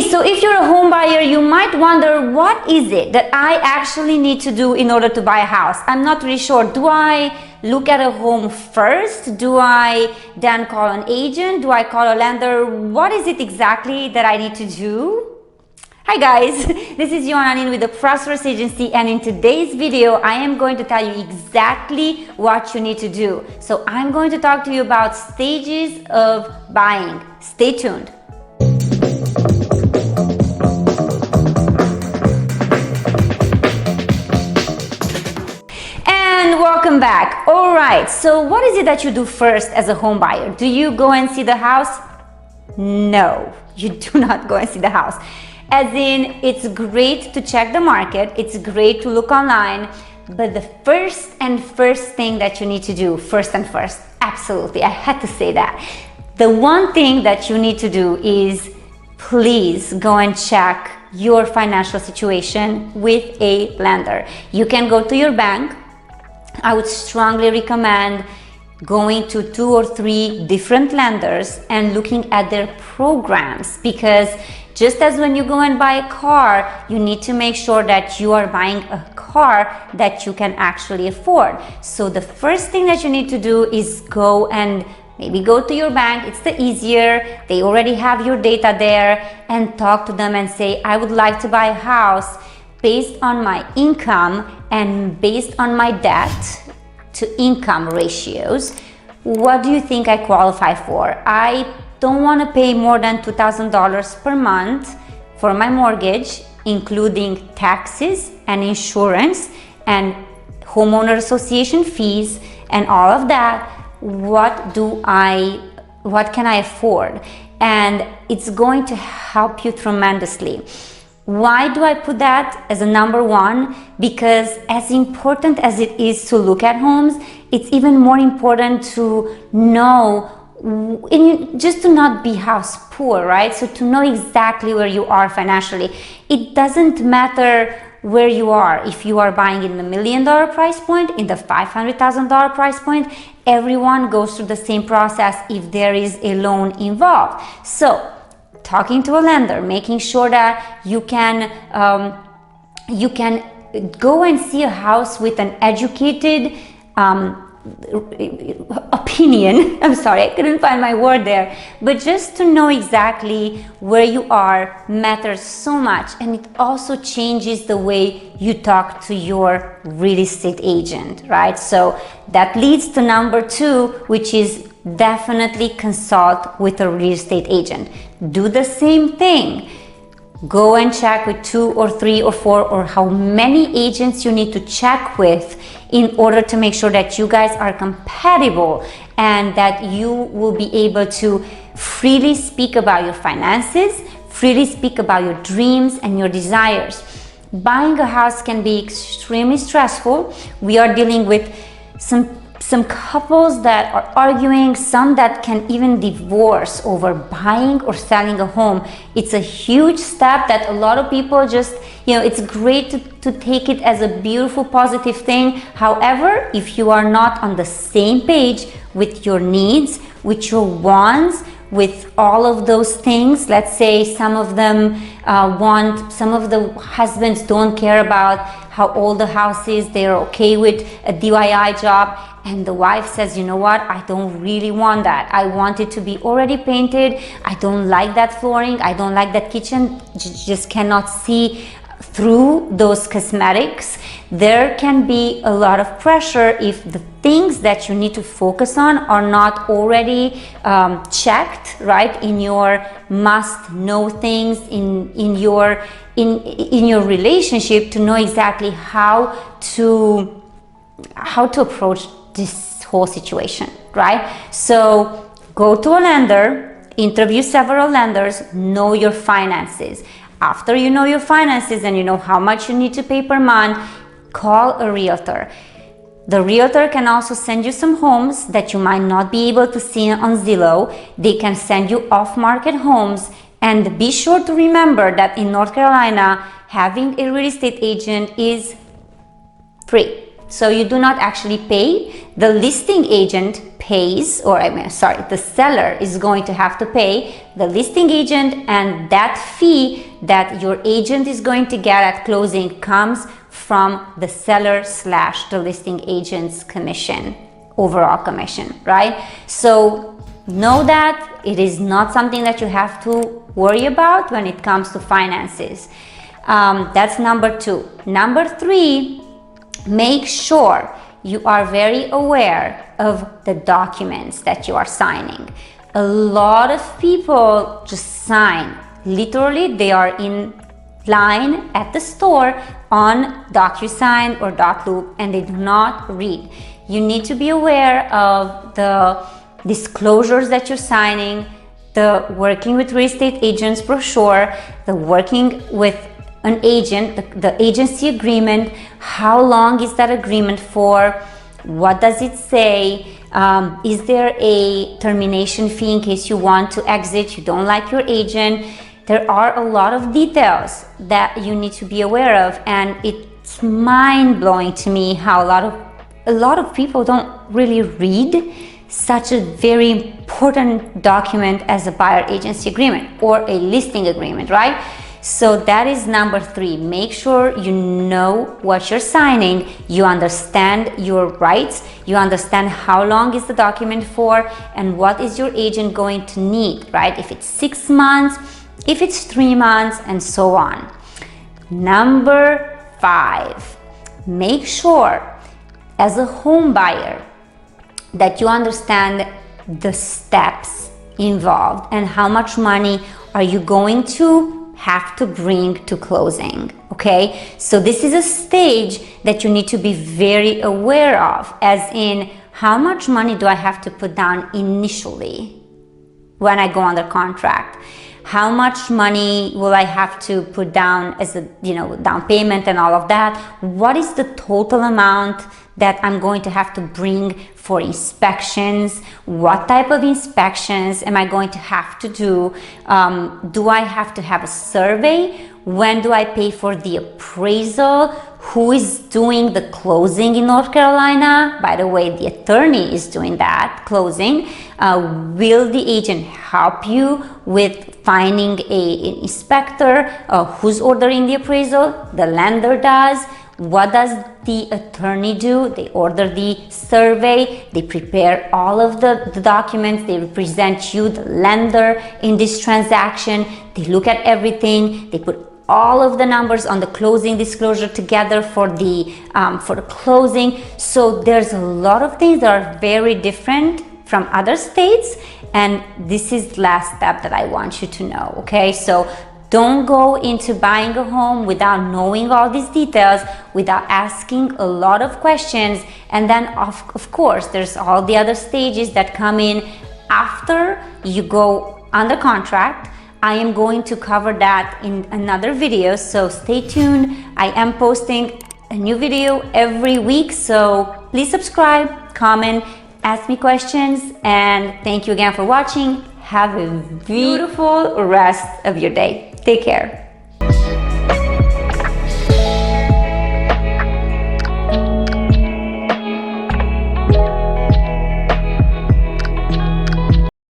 so if you're a home buyer, you might wonder, what is it that I actually need to do in order to buy a house? I'm not really sure. Do I look at a home first? Do I then call an agent? Do I call a lender? What is it exactly that I need to do? Hi guys, this is Yoana Nin with the Prosperous Agency, and in today's video I am going to tell you exactly what you need to do. So I'm going to talk to you about stages of buying. Stay tuned. And welcome back. All right, so what is it that you do first as a home buyer? Do you go and see the house? No, you do not go and see the house. As in, it's great to check the market, it's great to look online, but the first thing that you need to do, absolutely, I had to say that. The one thing that you need to do is please go and check your financial situation with a lender. You can go to your bank. I would strongly recommend going to 2 or 3 different lenders and looking at their programs, because just as when you go and buy a car, you need to make sure that you are buying a car that you can actually afford. So the first thing that you need to do is go to your bank. It's the easier. They already have your data there, and talk to them and say, I would like to buy a house based on my income and based on my debt to income ratios. What do you think I qualify for? I don't want to pay more than $2,000 per month for my mortgage, including taxes and insurance and homeowner association fees and all of that. What can I afford? And it's going to help you tremendously. Why do I put that as a number one? Because as important as it is to look at homes, it's even more important to know, just to not be house poor, right? So to know exactly where you are financially. It doesn't matter where you are. If you are buying in the $1 million price point, in the $500,000 price point, everyone goes through the same process if there is a loan involved. So talking to a lender, making sure that you can go and see a house with an educated opinion. I'm sorry, I couldn't find my word there, but just to know exactly where you are matters so much, and it also changes the way you talk to your real estate agent, right? So that leads to number 2, which is definitely consult with a real estate agent. Do the same thing. Go and check with 2 or 3 or 4 or how many agents you need to check with in order to make sure that you guys are compatible and that you will be able to freely speak about your finances, freely speak about your dreams and your desires. Buying a house can be extremely stressful. We are dealing with some couples that are arguing, some that can even divorce over buying or selling a home. It's a huge step that a lot of people just, it's great to take it as a beautiful, positive thing. However, if you are not on the same page with your needs, with your wants, with all of those things, let's say some of them some of the husbands don't care about how old the house is, they're okay with a DIY job, and the wife says, you know what, I don't really want that. I want it to be already painted. I don't like that flooring. I don't like that kitchen. Just cannot see through those cosmetics. There can be a lot of pressure if the things that you need to focus on are not already checked, right, in your must-know things in your relationship, to know exactly how to approach this whole situation, right? So go to a lender, interview several lenders, know your finances. After you know your finances and you know how much you need to pay per month, call a realtor. The realtor can also send you some homes that you might not be able to see on Zillow. They can send you off-market homes, and be sure to remember that in North Carolina, having a real estate agent is free. So you do not actually pay. The listing agent pays, or the seller is going to have to pay the listing agent, and that fee that your agent is going to get at closing comes from the seller / the listing agent's commission, overall commission, right? So know that it is not something that you have to worry about when it comes to finances. That's number 2. Number 3, make sure you are very aware of the documents that you are signing. A lot of people just sign. Literally, they are in line at the store on DocuSign or Dotloop, and they do not read. You need to be aware of the disclosures that you're signing, the working with real estate agents brochure, the working with an agent, the agency agreement. How long is that agreement for? What does it say? Is there a termination fee in case you want to exit, you don't like your agent? There are a lot of details that you need to be aware of, and it's mind-blowing to me how a lot of people don't really read such a very important document as a buyer agency agreement or a listing agreement, right? So that is number 3. Make sure you know what you're signing, you understand your rights, you understand how long is the document for, and what is your agent going to need, right? If it's 6 months, if it's 3 months, and so on. Number 5, make sure as a home buyer that you understand the steps involved and how much money are you going to have to bring to closing. Okay, so this is a stage that you need to be very aware of, as in, how much money do I have to put down initially when I go under contract? How much money will I have to put down as a down payment and all of that? What is the total amount that I'm going to have to bring for inspections? What type of inspections am I going to have to do? Do I have to have a survey? When do I pay for the appraisal? Who is doing the closing in North Carolina? By the way, the attorney is doing that closing. Will the agent help you with finding an inspector? Who's ordering the appraisal? The lender does. What does the attorney do? They order the survey, they prepare all of the documents, they represent you, the lender, in this transaction. They look at everything, they put all of the numbers on the closing disclosure together for the closing. So there's a lot of things that are very different from other states, and this is the last step that I want you to know. Okay, so don't go into buying a home without knowing all these details, without asking a lot of questions. And then of course there's all the other stages that come in after you go under contract. I am going to cover that in another video, so stay tuned. I am posting a new video every week, so please subscribe, comment, ask me questions, and thank you again for watching. Have a beautiful rest of your day. Take care.